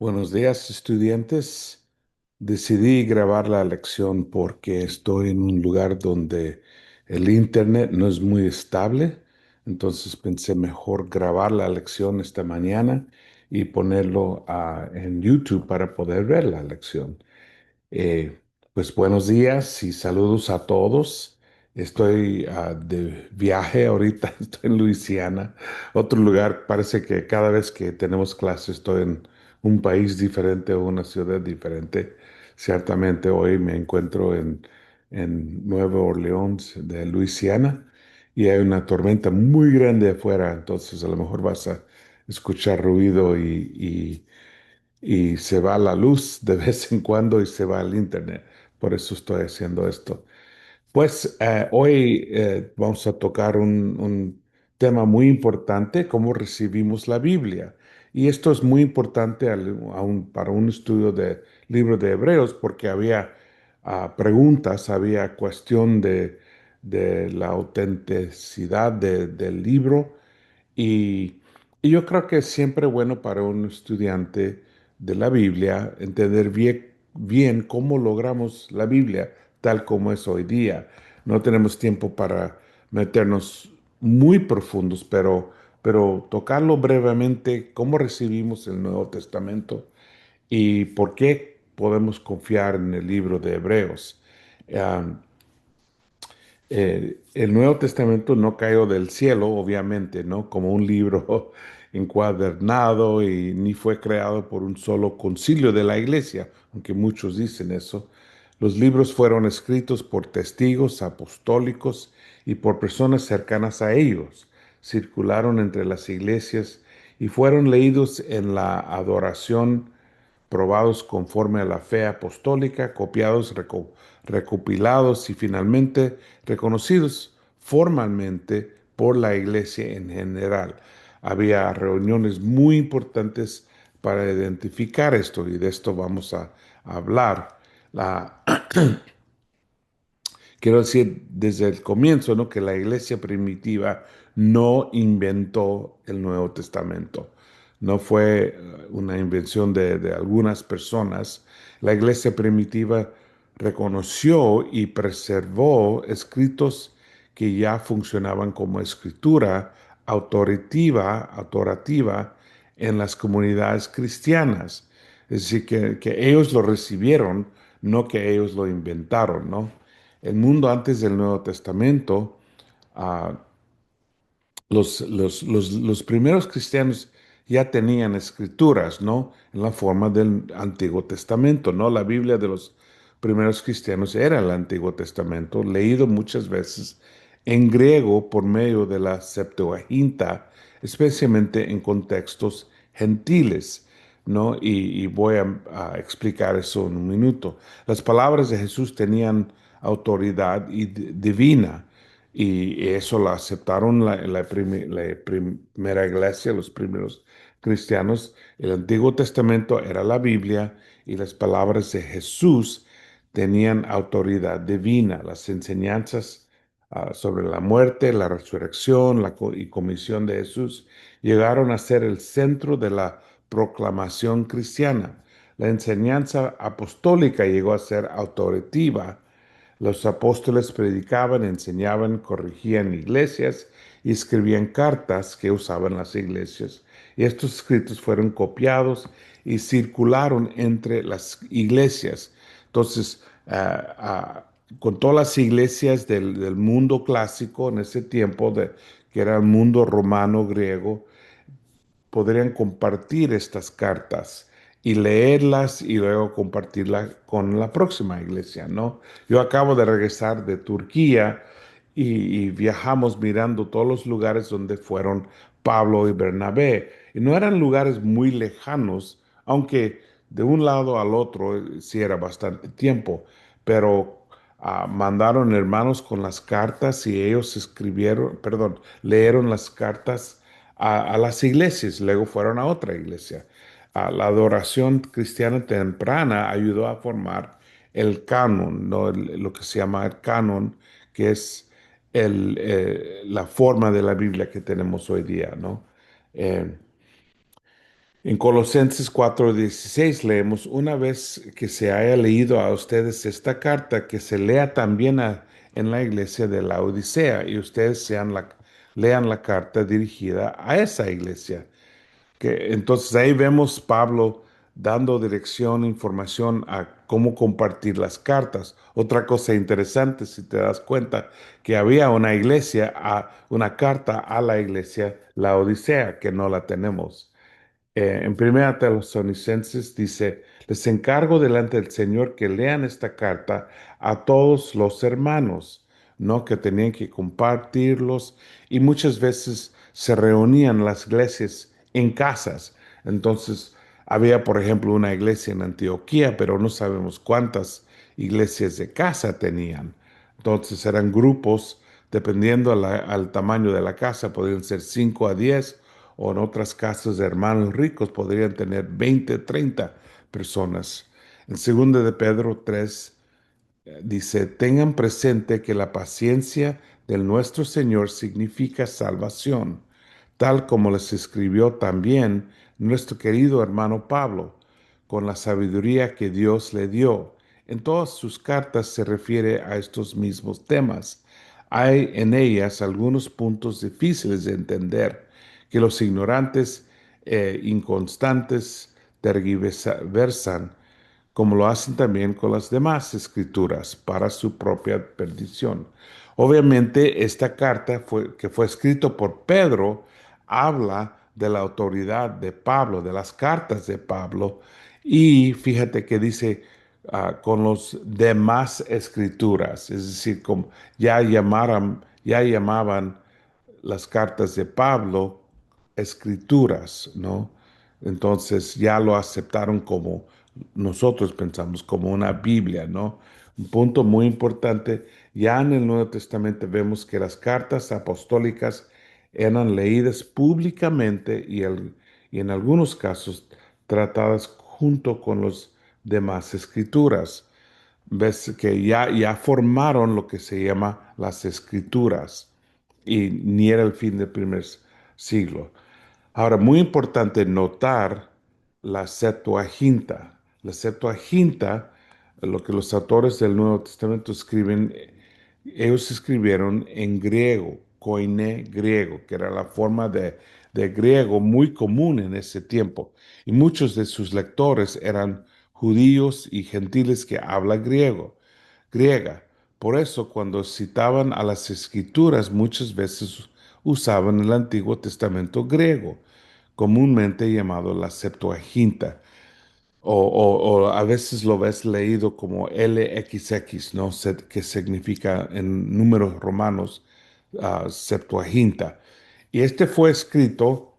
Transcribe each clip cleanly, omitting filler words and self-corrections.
Buenos días, estudiantes. Decidí grabar la lección porque estoy en un lugar donde el internet no es muy estable. Entonces pensé mejor grabar la lección esta mañana y ponerlo en YouTube para poder ver la lección. Eh, pues buenos días y saludos a todos. Estoy de viaje ahorita, estoy en Luisiana, otro lugar. Parece que cada vez que tenemos clase estoy en un país diferente o una ciudad diferente. Ciertamente hoy me encuentro en Nueva Orleans de Luisiana y hay una tormenta muy grande afuera, entonces a lo mejor vas a escuchar ruido y se va la luz de vez en cuando y se va el internet. Por eso estoy haciendo esto. Pues hoy vamos a tocar un tema muy importante, cómo recibimos la Biblia. Y esto es muy importante para un estudio del libro de Hebreos porque había preguntas, había cuestión de la autenticidad del libro y, y yo creo que es siempre bueno para un estudiante de la Biblia entender bien cómo logramos la Biblia tal como es hoy día. No tenemos tiempo para meternos muy profundos, pero tocarlo brevemente, cómo recibimos el Nuevo Testamento y por qué podemos confiar en el libro de Hebreos. Ah, el Nuevo Testamento no cayó del cielo, obviamente, ¿no? Como un libro encuadernado y ni fue creado por un solo concilio de la iglesia, aunque muchos dicen eso. Los libros fueron escritos por testigos apostólicos y por personas cercanas a ellos. Circularon entre las iglesias y fueron leídos en la adoración, probados conforme a la fe apostólica, copiados, recopilados y finalmente reconocidos formalmente por la iglesia en general. Había reuniones muy importantes para identificar esto y de esto vamos a hablar. La, Quiero decir desde el comienzo, ¿no? Que la iglesia primitiva no inventó el Nuevo Testamento. No fue una invención de algunas personas. La iglesia primitiva reconoció y preservó escritos que ya funcionaban como escritura autorativa en las comunidades cristianas. Es decir, que ellos lo recibieron, no que ellos lo inventaron, ¿no? El mundo antes del Nuevo Testamento, ah, los primeros cristianos ya tenían escrituras, ¿no? En la forma del Antiguo Testamento, ¿no? La Biblia de los primeros cristianos era el Antiguo Testamento, leído muchas veces en griego por medio de la Septuaginta, especialmente en contextos gentiles, ¿no? Y voy a explicar eso en un minuto. Las palabras de Jesús tenían autoridad divina y eso lo aceptaron la primera iglesia, los primeros cristianos. El Antiguo Testamento era la Biblia y las palabras de Jesús tenían autoridad divina. Las enseñanzas sobre la muerte, la resurrección y comisión de Jesús llegaron a ser el centro de la proclamación cristiana. La enseñanza apostólica llegó a ser autoritativa. Los apóstoles predicaban, enseñaban, corregían iglesias y escribían cartas que usaban las iglesias. Y estos escritos fueron copiados y circularon entre las iglesias. Entonces, con todas las iglesias del mundo clásico en ese tiempo, que era el mundo romano griego, podrían compartir estas cartas y leerlas y luego compartirlas con la próxima iglesia, ¿no? Yo acabo de regresar de Turquía y viajamos mirando todos los lugares donde fueron Pablo y Bernabé. Y no eran lugares muy lejanos, aunque de un lado al otro sí era bastante tiempo, pero mandaron hermanos con las cartas y ellos escribieron, perdón, leyeron las cartas a las iglesias, luego fueron a otra iglesia. La adoración cristiana temprana ayudó a formar el canon, ¿no? Lo que se llama el canon, que es la forma de la Biblia que tenemos hoy día, ¿no? Eh, En Colosenses 4:16 leemos, una vez que se haya leído a ustedes esta carta, que se lea también en la iglesia de la Odisea y ustedes lean la carta dirigida a esa iglesia. Entonces ahí vemos Pablo dando dirección, información a cómo compartir las cartas. Otra cosa interesante, si te das cuenta, que había una carta a la iglesia, la Odisea, que no la tenemos. En Primera Tesalonicenses dice, les encargo delante del Señor que lean esta carta a todos los hermanos, ¿no? Que tenían que compartirlos y muchas veces se reunían las iglesias en casas. Entonces, había, por ejemplo, una iglesia en Antioquía, pero no sabemos cuántas iglesias de casa tenían. Entonces, eran grupos, dependiendo al tamaño de la casa, podían ser 5 a 10 o en otras casas de hermanos ricos podrían tener 20, 30 personas. En 2 de Pedro 3 dice, tengan presente que la paciencia del nuestro Señor significa salvación, tal como les escribió también nuestro querido hermano Pablo, con la sabiduría que Dios le dio. En todas sus cartas se refiere a estos mismos temas. Hay en ellas algunos puntos difíciles de entender que los ignorantes inconstantes tergiversan como lo hacen también con las demás escrituras, para su propia perdición. Obviamente, esta carta que fue escrito por Pedro habla de la autoridad de Pablo, de las cartas de Pablo, y fíjate que dice con los demás escrituras, es decir, como ya llamaban las cartas de Pablo escrituras, ¿no? Entonces ya lo aceptaron como nosotros pensamos, como una Biblia, ¿no? Un punto muy importante, ya en el Nuevo Testamento vemos que las cartas apostólicas eran leídas públicamente y en algunos casos tratadas junto con los demás escrituras. Ves que ya formaron lo que se llama las escrituras y ni era el fin del primer siglo. Ahora, muy importante notar la Septuaginta. La Septuaginta, lo que los autores del Nuevo Testamento escriben, ellos escribieron en griego, koiné griego, que era la forma de griego muy común en ese tiempo. Y muchos de sus lectores eran judíos y gentiles que hablan griega. Por eso, cuando citaban a las escrituras, muchas veces usaban el Antiguo Testamento griego, comúnmente llamado la Septuaginta, o a veces lo ves leído como LXX, ¿no? Que significa en números romanos Septuaginta. Y este fue escrito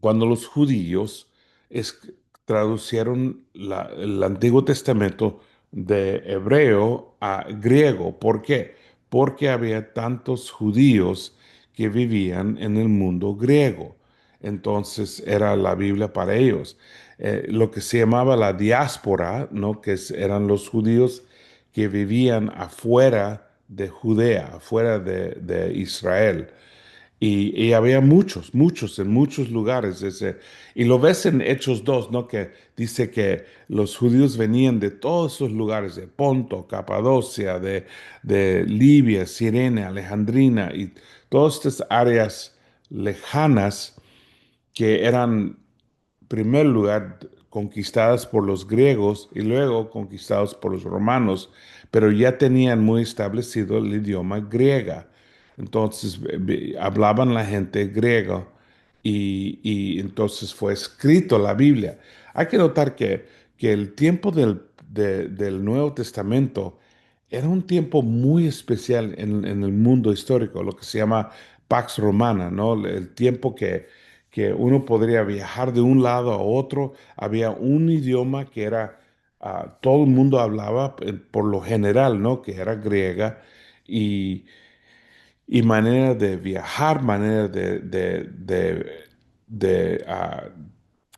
cuando los judíos es- traducieron el Antiguo Testamento de hebreo a griego. ¿Por qué? Porque había tantos judíos que vivían en el mundo griego. Entonces era la Biblia para ellos. Lo que se llamaba la diáspora, ¿no? Eran los judíos que vivían afuera de Judea, afuera de Israel. Y había muchos, en muchos lugares. Y lo ves en Hechos 2, ¿no? Que dice que los judíos venían de todos esos lugares, de Ponto, Capadocia, de Libia, Cirene, Alejandrina, y todas estas áreas lejanas que eran primer lugar conquistadas por los griegos y luego conquistados por los romanos, pero ya tenían muy establecido el idioma griega. Entonces hablaban la gente griego y entonces fue escrito la Biblia. Hay que notar que el tiempo del Nuevo Testamento era un tiempo muy especial en el mundo histórico, lo que se llama Pax Romana, ¿no? El tiempo que uno podría viajar de un lado a otro. Había un idioma que era, todo el mundo hablaba por lo general, ¿no? Que era griega y, y manera de viajar, manera de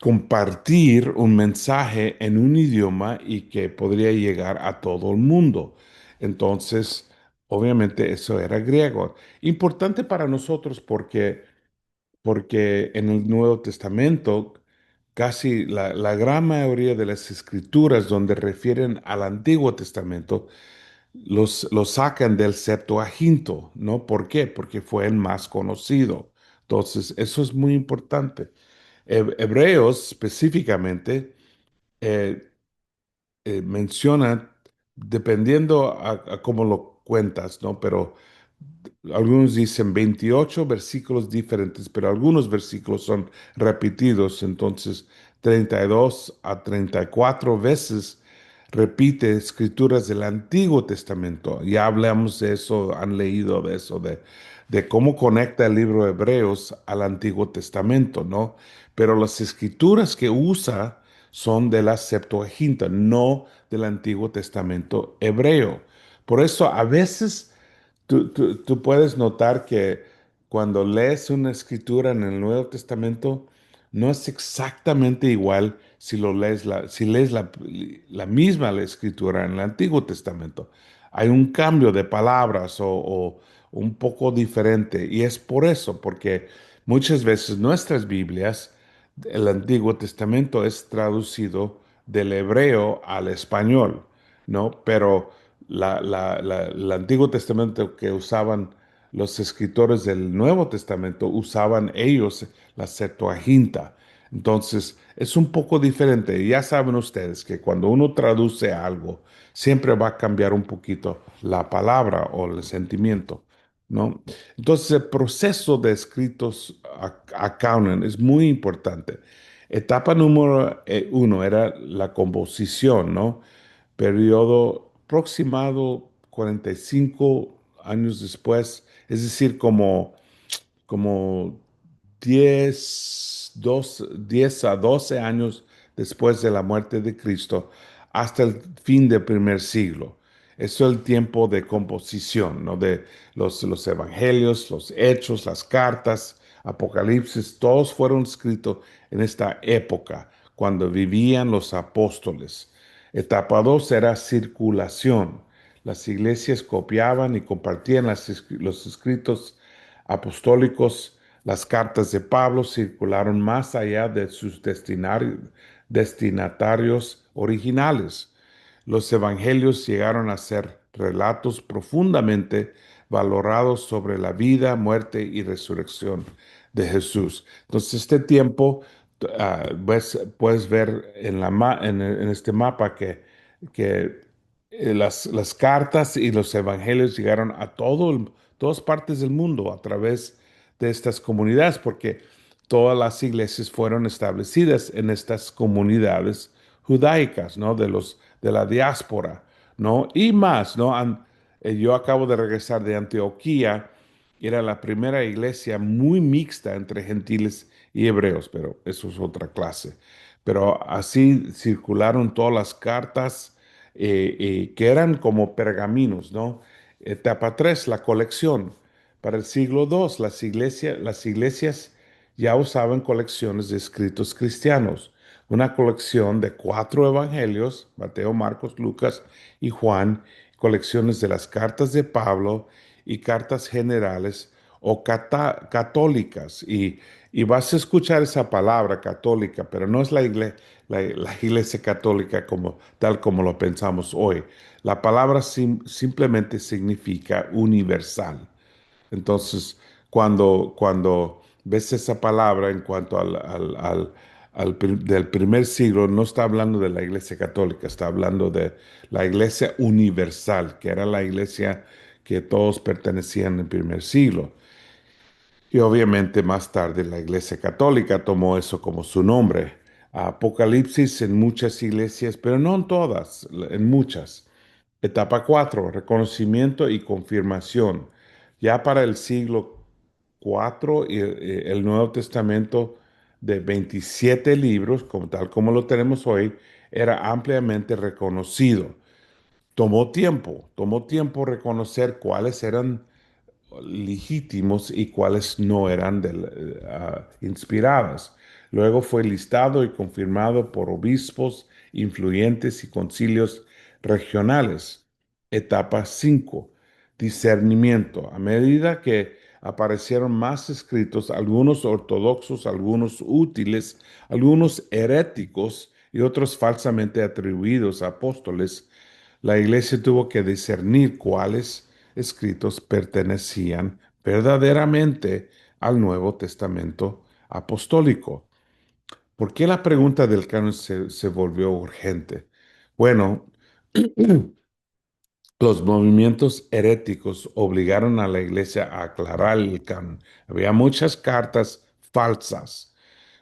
compartir un mensaje en un idioma y que podría llegar a todo el mundo. Entonces, obviamente eso era griego. Importante para nosotros porque en el Nuevo Testamento casi la gran mayoría de las escrituras donde refieren al Antiguo Testamento los sacan del Septuaginto, ¿no? ¿Por qué? Porque fue el más conocido. Entonces, eso es muy importante. Hebreos específicamente eh, menciona, dependiendo a cómo lo cuentas, ¿no? Pero algunos dicen 28 versículos diferentes, pero algunos versículos son repetidos, entonces 32 a 34 veces repite escrituras del Antiguo Testamento. Ya hablamos de eso, han leído de eso, de cómo conecta el libro de Hebreos al Antiguo Testamento, ¿no? Pero las escrituras que usa son de la Septuaginta, no del Antiguo Testamento hebreo. Por eso a veces tú puedes notar que cuando lees una escritura en el Nuevo Testamento, no es exactamente igual si lees la misma la escritura en el Antiguo Testamento. Hay un cambio de palabras o un poco diferente. Y es por eso, porque muchas veces nuestras Biblias, el Antiguo Testamento es traducido del hebreo al español, ¿no? Pero el Antiguo Testamento que usaban los escritores del Nuevo Testamento, usaban ellos la Septuaginta. Entonces, es un poco diferente. Ya saben ustedes que cuando uno traduce algo, siempre va a cambiar un poquito la palabra o el sentimiento, ¿no? Entonces, el proceso de escritos a Conan es muy importante. Etapa número uno era la composición, ¿no? Periodo aproximado 45 años después, es decir, como 10 a 12 años después de la muerte de Cristo, hasta el fin del primer siglo. Eso es el tiempo de composición, ¿no? De los evangelios, los hechos, las cartas, Apocalipsis, todos fueron escritos en esta época, cuando vivían los apóstoles. Etapa 2 era circulación. Las iglesias copiaban y compartían los escritos apostólicos. Las cartas de Pablo circularon más allá de sus destinatarios originales. Los evangelios llegaron a ser relatos profundamente valorados sobre la vida, muerte y resurrección de Jesús. Entonces, este tiempo, puedes ver en este mapa que las cartas y los evangelios llegaron a todas partes del mundo a través de estas comunidades, porque todas las iglesias fueron establecidas en estas comunidades judaicas, ¿no? De la diáspora, ¿no? Y más, ¿no? Yo acabo de regresar de Antioquía, era la primera iglesia muy mixta entre gentiles y hebreos, pero eso es otra clase. Pero así circularon todas las cartas que eran como pergaminos, ¿no? Etapa 3, la colección. Para el siglo II, las iglesias ya usaban colecciones de escritos cristianos, una colección de 4 evangelios, Mateo, Marcos, Lucas y Juan, colecciones de las cartas de Pablo y cartas generales o católicas. Y vas a escuchar esa palabra católica, pero no es la iglesia católica como, tal como lo pensamos hoy. La palabra simplemente significa universal. Entonces, cuando ves esa palabra en cuanto del primer siglo, no está hablando de la Iglesia Católica, está hablando de la Iglesia Universal, que era la iglesia que todos pertenecían en el primer siglo. Y obviamente más tarde la Iglesia Católica tomó eso como su nombre. Apocalipsis en muchas iglesias, pero no en todas, en muchas. Etapa 4, reconocimiento y confirmación. Ya para el siglo IV, el Nuevo Testamento de 27 libros, como tal como lo tenemos hoy, era ampliamente reconocido. Tomó tiempo reconocer cuáles eran legítimos y cuáles no eran inspiradas. Luego fue listado y confirmado por obispos influyentes y concilios regionales. Etapa 5, discernimiento. A medida que aparecieron más escritos, algunos ortodoxos, algunos útiles, algunos heréticos y otros falsamente atribuidos a apóstoles. La iglesia tuvo que discernir cuáles escritos pertenecían verdaderamente al Nuevo Testamento apostólico. ¿Por qué la pregunta del canon se volvió urgente? Bueno, los movimientos heréticos obligaron a la iglesia a aclarar el canon. Había muchas cartas falsas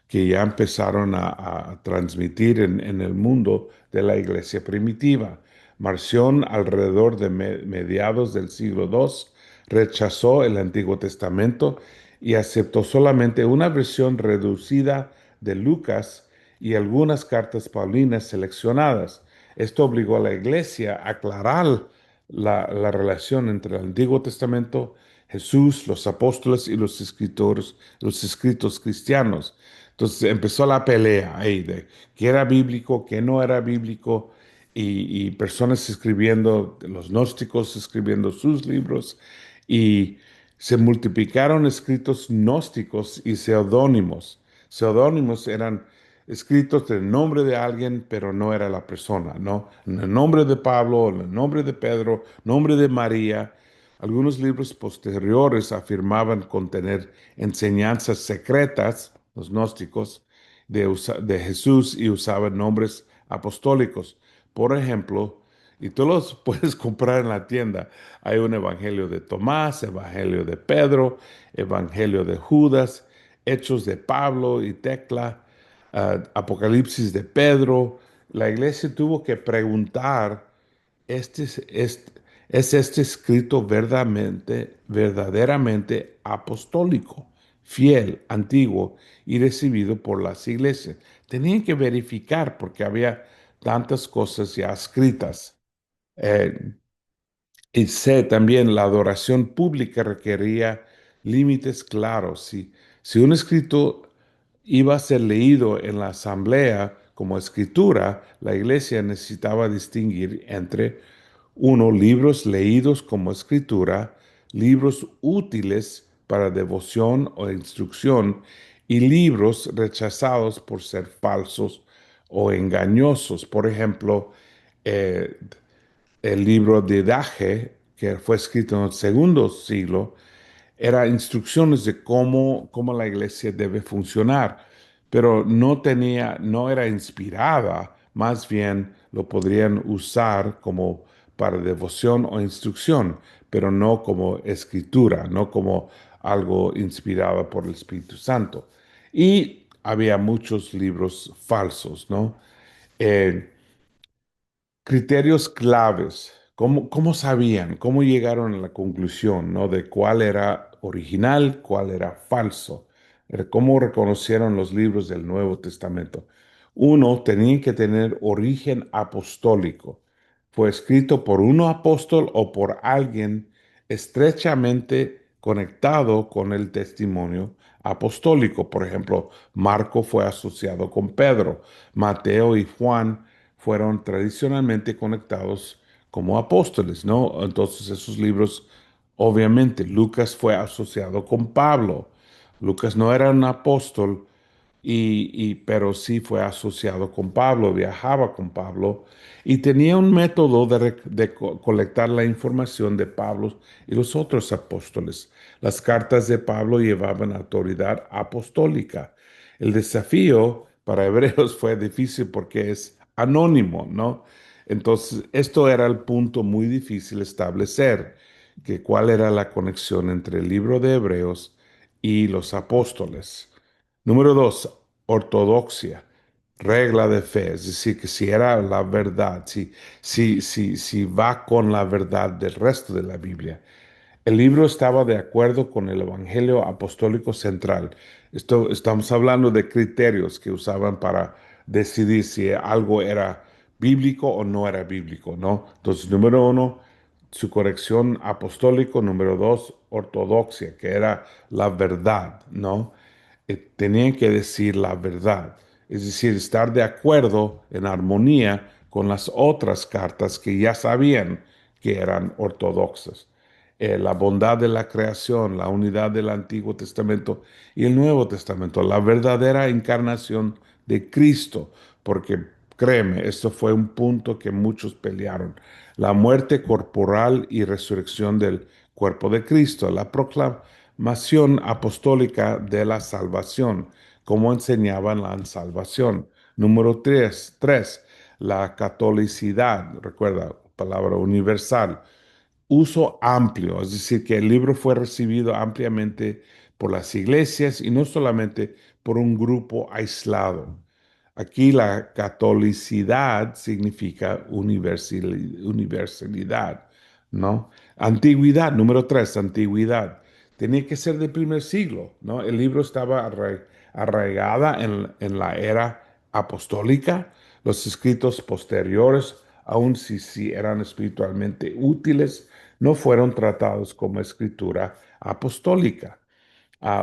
que ya empezaron a transmitir en el mundo de la iglesia primitiva. Marción, alrededor de mediados del siglo II, rechazó el Antiguo Testamento y aceptó solamente una versión reducida de Lucas y algunas cartas paulinas seleccionadas. Esto obligó a la iglesia a aclarar la relación entre el Antiguo Testamento, Jesús, los apóstoles y los escritores, los escritos cristianos. Entonces empezó la pelea ahí de qué era bíblico, qué no era bíblico, y personas escribiendo, los gnósticos escribiendo sus libros, y se multiplicaron escritos gnósticos y seudónimos. Seudónimos eran escritos del nombre de alguien, pero no era la persona, ¿no? En el nombre de Pablo, en el nombre de Pedro, nombre de María. Algunos libros posteriores afirmaban contener enseñanzas secretas, los gnósticos, de Jesús y usaban nombres apostólicos. Por ejemplo, y tú los puedes comprar en la tienda. Hay un evangelio de Tomás, evangelio de Pedro, evangelio de Judas, Hechos de Pablo y Tecla, Apocalipsis de Pedro. La iglesia tuvo que preguntar, ¿este es este escrito verdaderamente apostólico, fiel, antiguo y recibido por las iglesias? Tenían que verificar porque había tantas cosas ya escritas. Eh, y sé también la adoración pública requería límites claros. Si un escrito iba a ser leído en la asamblea como escritura, la iglesia necesitaba distinguir entre uno, libros leídos como escritura, libros útiles para devoción o instrucción y libros rechazados por ser falsos o engañosos. Por ejemplo, eh, el libro de Daje, que fue escrito en el segundo siglo, era instrucciones de cómo la iglesia debe funcionar, pero no era inspirada, más bien lo podrían usar como para devoción o instrucción, pero no como escritura, no como algo inspirado por el Espíritu Santo. Y había muchos libros falsos, ¿no? Eh, Criterios claves. ¿Cómo sabían? ¿Cómo llegaron a la conclusión, ¿no? De cuál era original, cuál era falso? ¿Cómo reconocieron los libros del Nuevo Testamento? Uno, tenían que tener origen apostólico. Fue escrito por un apóstol o por alguien estrechamente conectado con el testimonio apostólico. Por ejemplo, Marco fue asociado con Pedro, Mateo y Juan fueron tradicionalmente conectados como apóstoles, ¿no? Entonces esos libros, obviamente, Lucas fue asociado con Pablo. Lucas no era un apóstol, pero sí fue asociado con Pablo, viajaba con Pablo y tenía un método de colectar la información de Pablo y los otros apóstoles. Las cartas de Pablo llevaban autoridad apostólica. El desafío para Hebreos fue difícil porque es anónimo, ¿no? Entonces, esto era el punto muy difícil establecer, que cuál era la conexión entre el libro de Hebreos y los apóstoles. Número dos, ortodoxia, regla de fe, es decir, que si era la verdad, si va con la verdad del resto de la Biblia. El libro estaba de acuerdo con el Evangelio Apostólico Central. Estamos hablando de criterios que usaban para decidir si algo era bíblico o no era bíblico, ¿no? Entonces, número uno, su corrección apostólico. Número dos, ortodoxia, que era la verdad, ¿no? Tenían que decir la verdad, es decir, estar de acuerdo en armonía con las otras cartas que ya sabían que eran ortodoxas. la bondad de la creación, la unidad del Antiguo Testamento y el Nuevo Testamento, la verdadera encarnación de Cristo, porque créeme, esto fue un punto que muchos pelearon, la muerte corporal y resurrección del cuerpo de Cristo, la proclamación apostólica de la salvación, como enseñaban la salvación. Número tres, la catolicidad, recuerda, palabra universal, uso amplio, es decir, que el libro fue recibido ampliamente por las iglesias y no solamente por un grupo aislado. Aquí la catolicidad significa universalidad, ¿no? Antigüedad, número tres, antigüedad. Tenía que ser del primer siglo, ¿no? El libro estaba arraigada en la era apostólica. Los escritos posteriores, aun si eran espiritualmente útiles, no fueron tratados como escritura apostólica.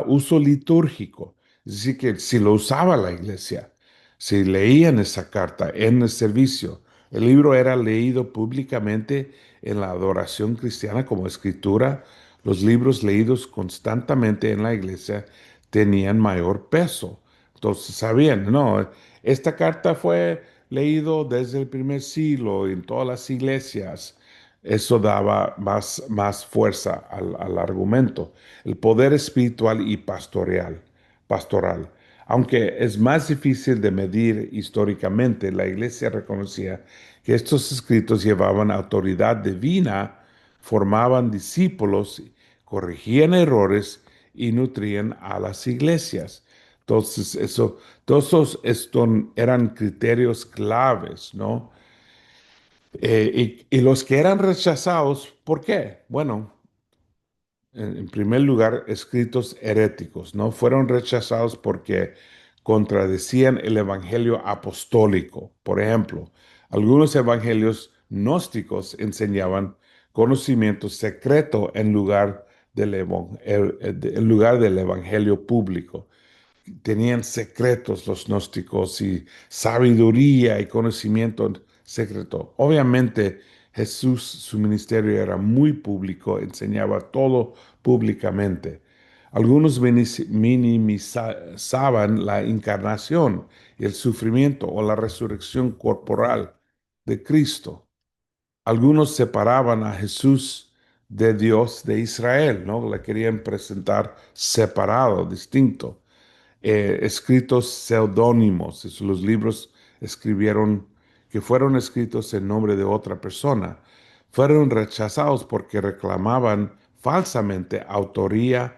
Uso litúrgico, es decir, que si lo usaba la iglesia, si leían esa carta en el servicio, el libro era leído públicamente en la adoración cristiana como escritura, los libros leídos constantemente en la iglesia tenían mayor peso. Entonces sabían, no, esta carta fue leído desde el primer siglo en todas las iglesias. Eso daba más fuerza al argumento. El poder espiritual y pastoral. Aunque es más difícil de medir históricamente, la iglesia reconocía que estos escritos llevaban autoridad divina, formaban discípulos, corregían errores y nutrían a las iglesias. Entonces, todos estos eran criterios claves, ¿no? Y los que eran rechazados, ¿por qué? Bueno, en primer lugar, escritos heréticos, ¿no? Fueron rechazados porque contradecían el evangelio apostólico. Por ejemplo, algunos evangelios gnósticos enseñaban conocimiento secreto en lugar del evangelio público. Tenían secretos los gnósticos y sabiduría y conocimiento secreto. Obviamente Jesús, su ministerio era muy público, enseñaba todo públicamente. Algunos minimizaban la encarnación, el sufrimiento o la resurrección corporal de Cristo. Algunos separaban a Jesús de Dios de Israel, ¿no? Le querían presentar separado, distinto. Escritos seudónimos, los libros escribieron que fueron escritos en nombre de otra persona, fueron rechazados porque reclamaban falsamente autoría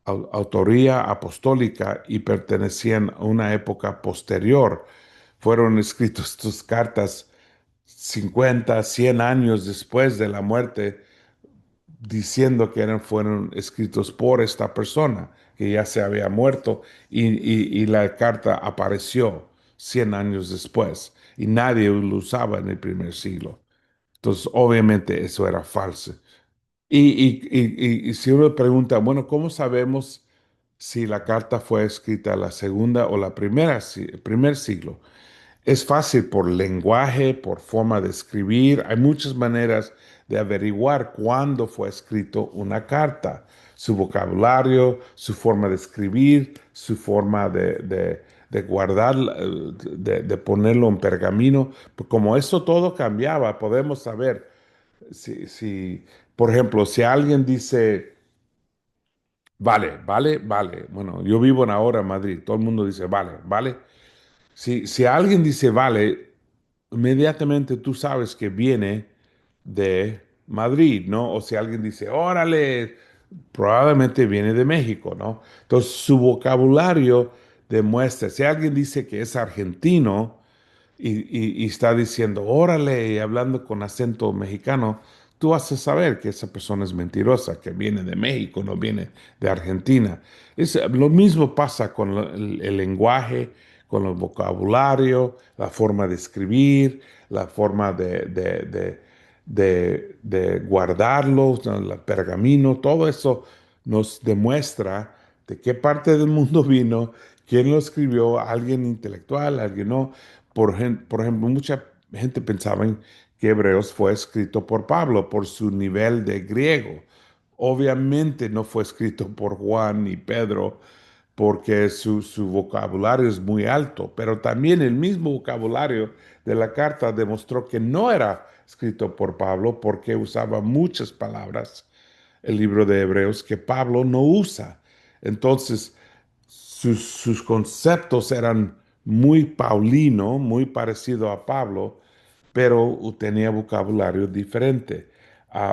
apostólica y pertenecían a una época posterior. Fueron escritos tus cartas 50, 100 años después de la muerte diciendo que fueron escritos por esta persona que ya se había muerto y la carta apareció 100 años después y nadie lo usaba en el primer siglo. Entonces, obviamente eso era falso. Y si uno pregunta, bueno, ¿cómo sabemos si la carta fue escrita la segunda o la primera, el primer siglo? Es fácil por lenguaje, por forma de escribir. Hay muchas maneras de averiguar cuándo fue escrito una carta. Su vocabulario, su forma de escribir, su forma de guardar, de ponerlo en pergamino. Pues como eso todo cambiaba, podemos saber por ejemplo, si alguien dice, vale. Bueno, yo vivo en ahora en Madrid. Todo el mundo dice, vale. Si alguien dice vale, inmediatamente tú sabes que viene de Madrid, ¿no? O si alguien dice órale, probablemente viene de México, ¿no? Entonces su vocabulario demuestra, si alguien dice que es argentino, y está diciendo, órale, y hablando con acento mexicano, tú vas a saber que esa persona es mentirosa, que viene de México, no viene de Argentina. Lo mismo pasa con el lenguaje, con el vocabulario, la forma de escribir, la forma de guardarlo, ¿no? El pergamino, todo eso nos demuestra de qué parte del mundo vino, quién lo escribió, alguien intelectual, alguien no. Por ejemplo, mucha gente pensaba que Hebreos fue escrito por Pablo por su nivel de griego. Obviamente no fue escrito por Juan ni Pedro porque su vocabulario es muy alto, pero también el mismo vocabulario de la carta demostró que no era escrito por Pablo porque usaba muchas palabras, el libro de Hebreos, que Pablo no usa. Entonces, sus conceptos eran muy paulino, muy parecido a Pablo, pero tenía vocabulario diferente.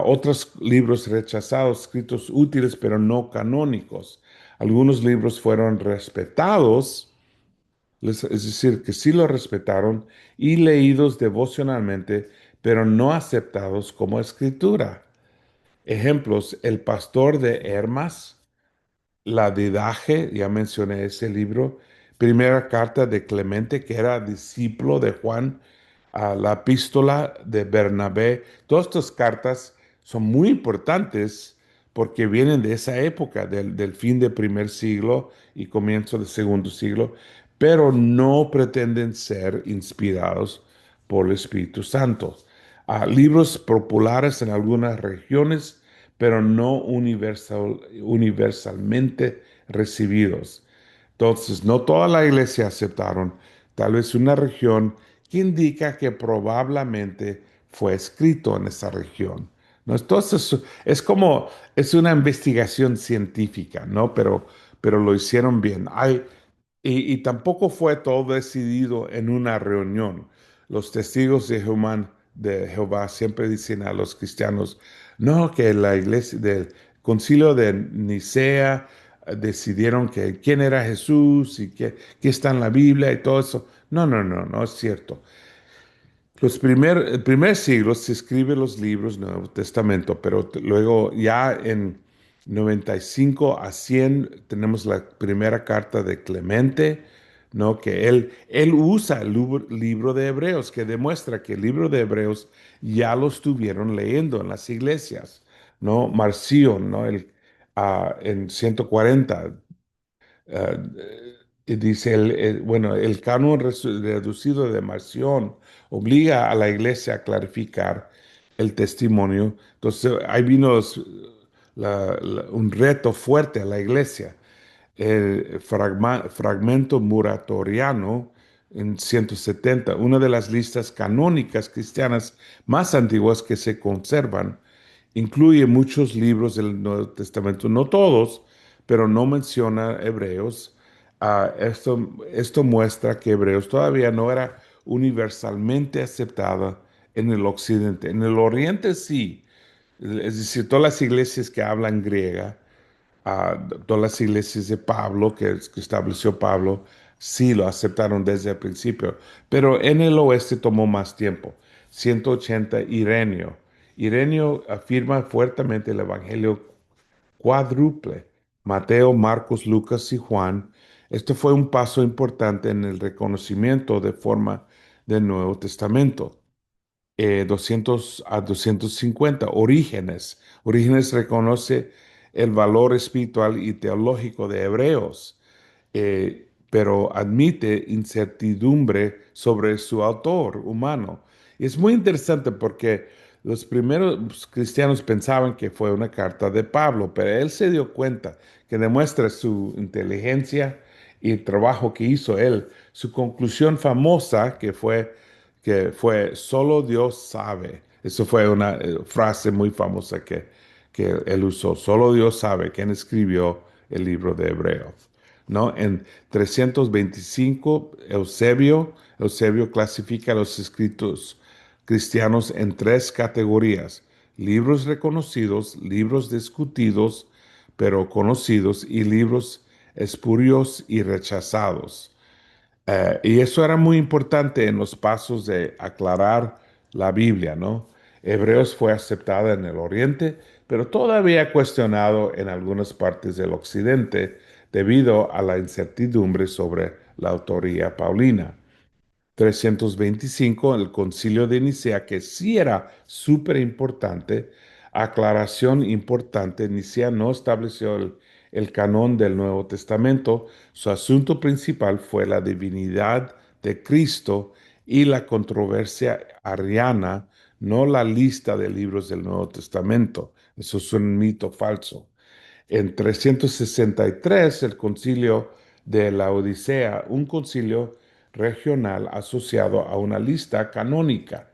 Otros libros rechazados, escritos útiles, pero no canónicos. Algunos libros fueron respetados, es decir, que sí lo respetaron y leídos devocionalmente, pero no aceptados como escritura. Ejemplos, El Pastor de Hermas, La Didaje, ya mencioné ese libro. Primera carta de Clemente, que era discípulo de Juan, a la epístola de Bernabé. Todas estas cartas son muy importantes porque vienen de esa época, del fin del primer siglo y comienzo del segundo siglo, pero no pretenden ser inspirados por el Espíritu Santo. Libros populares en algunas regiones, pero no universalmente recibidos. Entonces, no toda la iglesia aceptaron, tal vez una región que indica que probablemente fue escrito en esa región, ¿no? Entonces, es una investigación científica, ¿no? Pero lo hicieron bien. Y tampoco fue todo decidido en una reunión. Los testigos de Jehová siempre dicen a los cristianos, no, que la iglesia del concilio de Nicea decidieron que quién era Jesús y que está en la Biblia y todo eso. No, no, no, no es cierto. El primer siglo se escriben los libros del Nuevo Testamento, pero luego ya en 95 a 100 tenemos la primera carta de Clemente, ¿no? Que él usa el libro de Hebreos, que demuestra que el libro de Hebreos ya lo estuvieron leyendo en las iglesias, ¿no? Marción, ¿no? En 140 y dice, bueno, el canon reducido de Marción obliga a la iglesia a clarificar el testimonio. Entonces, ahí vino un reto fuerte a la iglesia. El fragmento muratoriano en 170, una de las listas canónicas cristianas más antiguas que se conservan, incluye muchos libros del Nuevo Testamento, no todos, pero no menciona Hebreos. Esto muestra que Hebreos todavía no era universalmente aceptada en el Occidente. En el Oriente sí, es decir, todas las iglesias que hablan griega, todas las iglesias de Pablo, que estableció Pablo, sí lo aceptaron desde el principio, pero en el oeste tomó más tiempo. 180, Ireneo. Ireneo afirma fuertemente el evangelio cuádruple: Mateo, Marcos, Lucas y Juan. Esto fue un paso importante en el reconocimiento de forma del Nuevo Testamento. 200 a 250, Orígenes. Orígenes reconoce el valor espiritual y teológico de Hebreos, pero admite incertidumbre sobre su autor humano. Y es muy interesante porque los primeros cristianos pensaban que fue una carta de Pablo, pero él se dio cuenta que demuestra su inteligencia y el trabajo que hizo él. Su conclusión famosa, que fue solo Dios sabe. Eso fue una frase muy famosa que él usó. Solo Dios sabe quién escribió el libro de Hebreos, ¿no? En 325, Eusebio clasifica los escritos cristianos en tres categorías: libros reconocidos, libros discutidos, pero conocidos, y libros espurios y rechazados. Y eso era muy importante en los pasos de aclarar la Biblia, ¿no? Hebreos fue aceptada en el Oriente, pero todavía cuestionado en algunas partes del Occidente debido a la incertidumbre sobre la autoría paulina. 325, el Concilio de Nicea, que sí era súper importante, aclaración importante. Nicea no estableció el canon del Nuevo Testamento. Su asunto principal fue la divinidad de Cristo y la controversia ariana no la lista de libros del Nuevo Testamento. Eso es un mito falso. En 363, el concilio de la Odisea, un concilio regional asociado a una lista canónica.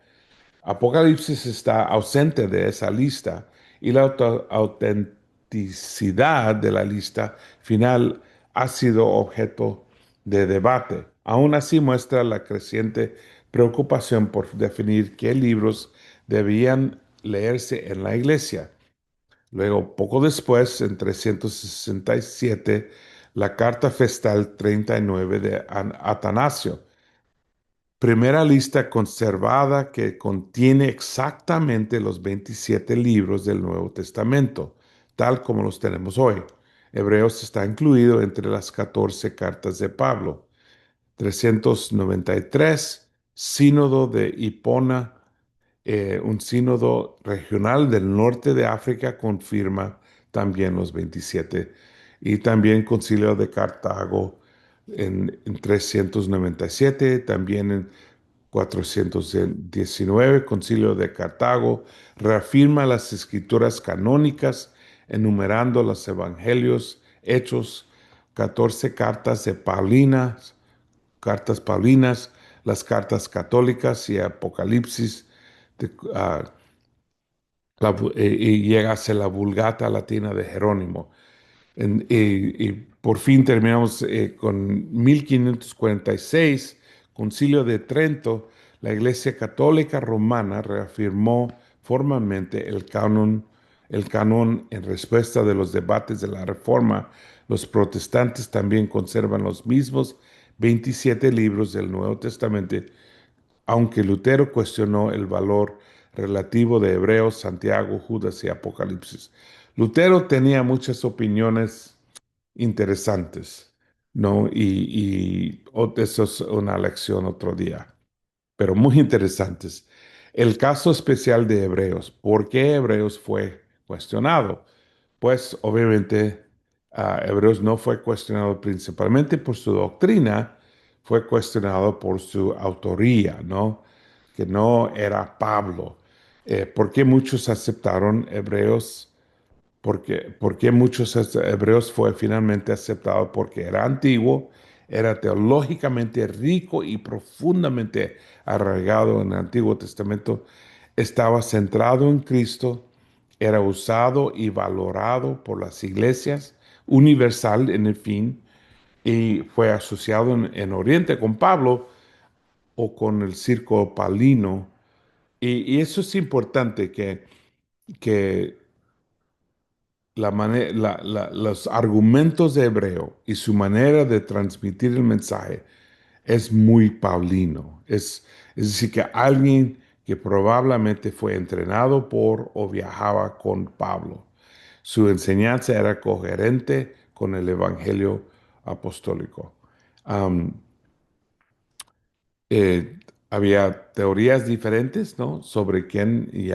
Apocalipsis está ausente de esa lista y la autenticidad de la lista final ha sido objeto de debate. Aún así muestra la creciente preocupación por definir qué libros debían leerse en la iglesia. Luego, poco después, en 367, la Carta Festal 39 de Atanasio, primera lista conservada que contiene exactamente los 27 libros del Nuevo Testamento, tal como los tenemos hoy. Hebreos está incluido entre las 14 cartas de Pablo. 393, Sínodo de Hipona, un sínodo regional del norte de África confirma también los 27. Y también Concilio de Cartago en 397, también en 419, Concilio de Cartago, reafirma las escrituras canónicas, enumerando los evangelios, hechos, 14 cartas de cartas paulinas, las cartas católicas y Apocalipsis, de- ah, y llega a ser la Vulgata Latina de Jerónimo. Y por fin terminamos con 1546, Concilio de Trento. La Iglesia Católica Romana reafirmó formalmente el canon en respuesta de los debates de la Reforma. Los protestantes también conservan los mismos 27 libros del Nuevo Testamento, aunque Lutero cuestionó el valor relativo de Hebreos, Santiago, Judas y Apocalipsis. Lutero tenía muchas opiniones interesantes, ¿no? Eso es una lección otro día, pero muy interesantes. El caso especial de Hebreos. ¿Por qué Hebreos fue cuestionado? Pues obviamente Hebreos no fue cuestionado principalmente por su doctrina, fue cuestionado por su autoría, ¿no? Que no era Pablo. ¿Por qué muchos aceptaron Hebreos? Porque muchos hebreos fue finalmente aceptado porque era antiguo, era teológicamente rico y profundamente arraigado en el Antiguo Testamento, estaba centrado en Cristo, era usado y valorado por las iglesias, universal en el fin, y fue asociado en Oriente con Pablo o con el círculo palino. Y eso es importante que los argumentos de Hebreo y su manera de transmitir el mensaje es muy paulino. Es decir, que alguien que probablemente fue entrenado por o viajaba con Pablo. Su enseñanza era coherente con el evangelio apostólico. Am, eh, Había teorías diferentes, ¿no? Sobre quién, y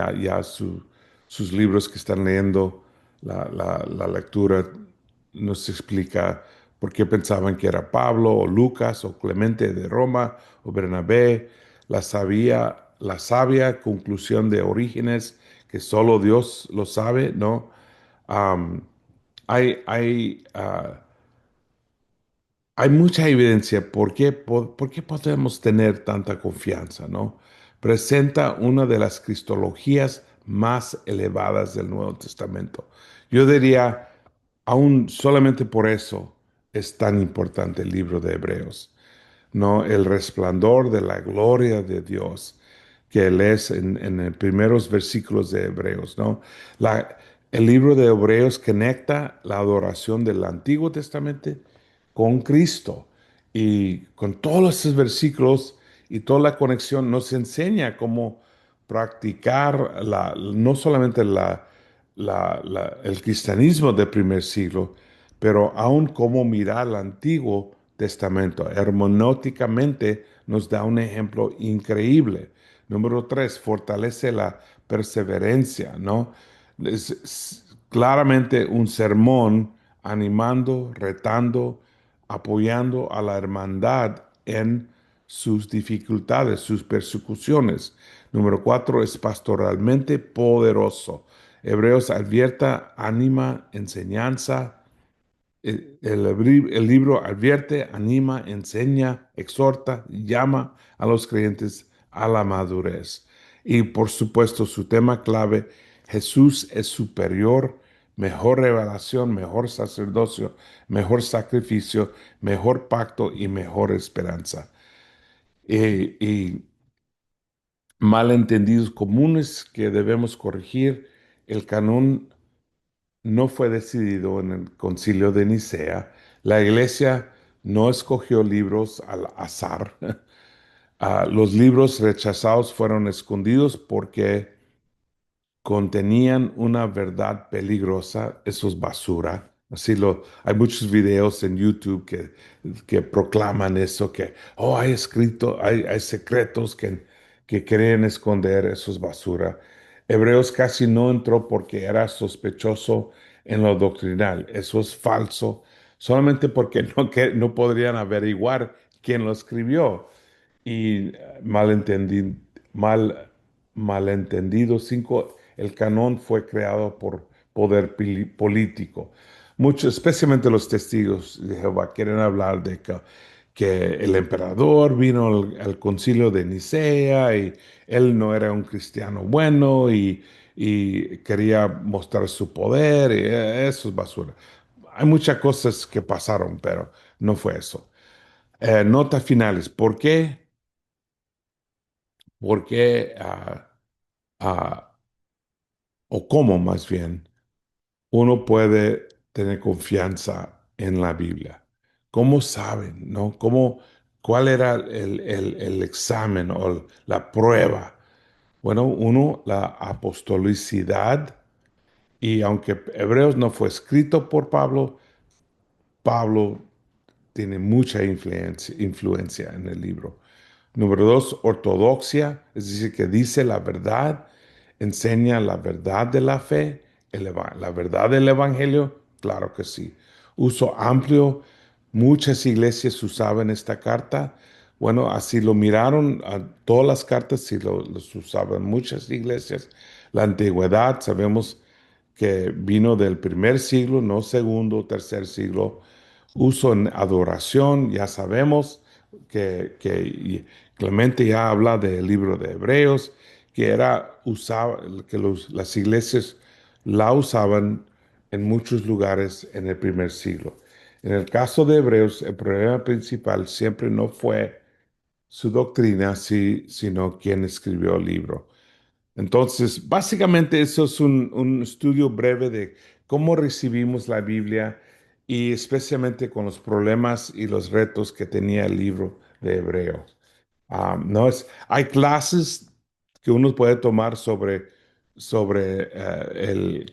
sus libros que están leyendo, la lectura nos explica por qué pensaban que era Pablo o Lucas o Clemente de Roma o Bernabé, la sabia conclusión de Orígenes, que solo Dios lo sabe, ¿no? Am, hay mucha evidencia por qué podemos tener tanta confianza, ¿no? Presenta una de las cristologías más elevadas del Nuevo Testamento. Yo diría, aún solamente por eso es tan importante el libro de Hebreos, ¿no? El resplandor de la gloria de Dios que lees en los primeros versículos de Hebreos, ¿no? El libro de Hebreos conecta la adoración del Antiguo Testamento con Cristo. Y con todos esos versículos y toda la conexión nos enseña cómo practicar no solamente el cristianismo del primer siglo, pero aún cómo mirar el Antiguo Testamento. Hermenéuticamente nos da un ejemplo increíble. Número tres, fortalece la perseverancia, ¿no? Es claramente un sermón animando, retando, apoyando a la hermandad en sus dificultades, sus persecuciones. Número 4, es pastoralmente poderoso. Hebreos advierta, anima, enseñanza. El libro advierte, anima, enseña, exhorta, llama a los creyentes a la madurez. Y por supuesto, su tema clave, Jesús es superior, mejor revelación, mejor sacerdocio, mejor sacrificio, mejor pacto y mejor esperanza. Y malentendidos comunes que debemos corregir, el canon no fue decidido en el Concilio de Nicea. La Iglesia no escogió libros al azar. Los libros rechazados fueron escondidos porque contenían una verdad peligrosa. Eso es basura. Hay muchos videos en YouTube que proclaman eso, que, oh, hay secretos que quieren esconder. Eso es basura. Hebreos casi no entró porque era sospechoso en lo doctrinal. Eso es falso, solamente porque no podrían averiguar quién lo escribió. Y mal, malentendido. Cinco, el canón fue creado por poder político. Muchos, especialmente los testigos de Jehová, quieren hablar de que el emperador vino al concilio de Nicea y él no era un cristiano bueno y quería mostrar su poder, y eso es basura. Hay muchas cosas que pasaron, pero no fue eso. Notas finales. ¿Por qué? Porque, ah, o cómo más bien, uno puede tener confianza en la Biblia. ¿Cómo saben, no? ¿Cuál era el examen o la prueba? Bueno, uno, la apostolicidad, y aunque Hebreos no fue escrito por Pablo, Pablo tiene mucha influencia en el libro. Número 2, ortodoxia, es decir, que dice la verdad, enseña la verdad de la fe, la verdad del evangelio, claro que sí. Uso amplio, muchas iglesias usaban esta carta. Bueno, así lo miraron, a todas las cartas sí los usaban muchas iglesias. La antigüedad, sabemos que vino del primer siglo, no segundo, tercer siglo. Uso en adoración, ya sabemos que Clemente ya habla del libro de Hebreos, que era usaba, que las iglesias la usaban en muchos lugares en el primer siglo. En el caso de Hebreos, el problema principal siempre no fue su doctrina, sino quien escribió el libro. Entonces, básicamente eso es un estudio breve de cómo recibimos la Biblia y especialmente con los problemas y los retos que tenía el libro de Hebreos. No es, hay clases que uno puede tomar sobre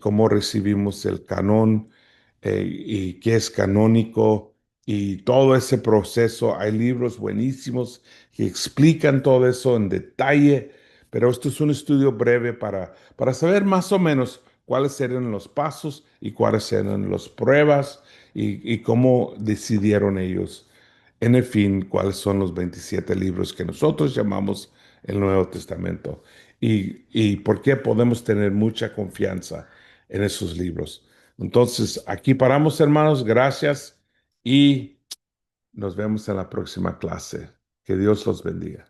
cómo recibimos el canón y qué es canónico y todo ese proceso. Hay libros buenísimos que explican todo eso en detalle, pero esto es un estudio breve para saber más o menos cuáles eran los pasos y cuáles eran las pruebas y cómo decidieron ellos en el fin, cuáles son los 27 libros que nosotros llamamos el Nuevo Testamento y por qué podemos tener mucha confianza en esos libros. Entonces, aquí paramos, hermanos. Gracias y nos vemos en la próxima clase. Que Dios los bendiga.